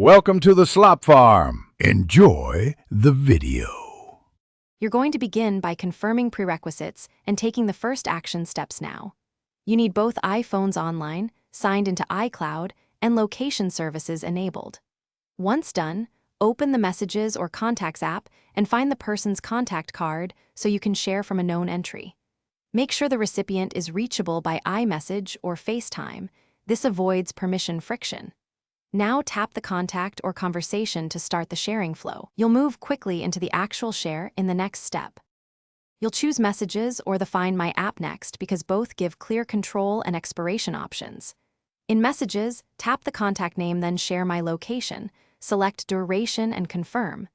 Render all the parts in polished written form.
Welcome to the Slop Farm. Enjoy the video. You're going to begin by confirming prerequisites and taking the first action steps now. You need both iPhones online, signed into iCloud, and location services enabled. Once done, open the Messages or Contacts app and find the person's contact card so you can share from a known entry. Make sure the recipient is reachable by iMessage or FaceTime. This avoids permission friction. Now tap the contact or conversation to start the sharing flow. You'll move quickly into the actual share in the next step. You'll choose Messages or the Find My app next because both give clear control and expiration options. In Messages, tap the contact name, then Share My location, select duration and confirm.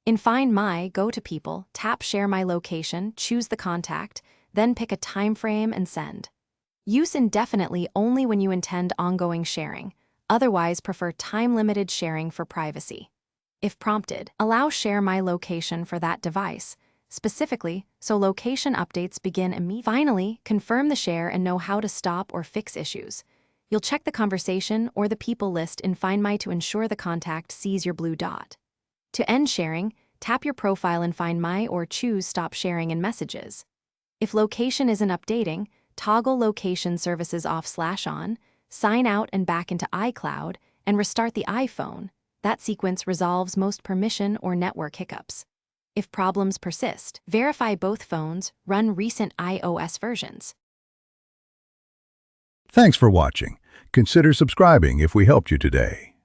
In Find My, go to People, tap Share My location, choose the contact, then pick a time frame and send. Use indefinitely only when you intend ongoing sharing. Otherwise, prefer time-limited sharing for privacy. If prompted, allow Share My location for that device, specifically so location updates begin immediately. Finally, confirm the share and know how to stop or fix issues. You'll check the conversation or the people list in Find My to ensure the contact sees your blue dot. To end sharing, tap your profile in Find My or choose Stop Sharing in Messages. If location isn't updating, toggle location services off/on, sign out and back into iCloud, and restart the iPhone. That sequence resolves most permission or network hiccups. If problems persist, verify both phones, run recent iOS versions. Thanks for watching. Consider subscribing if we helped you today.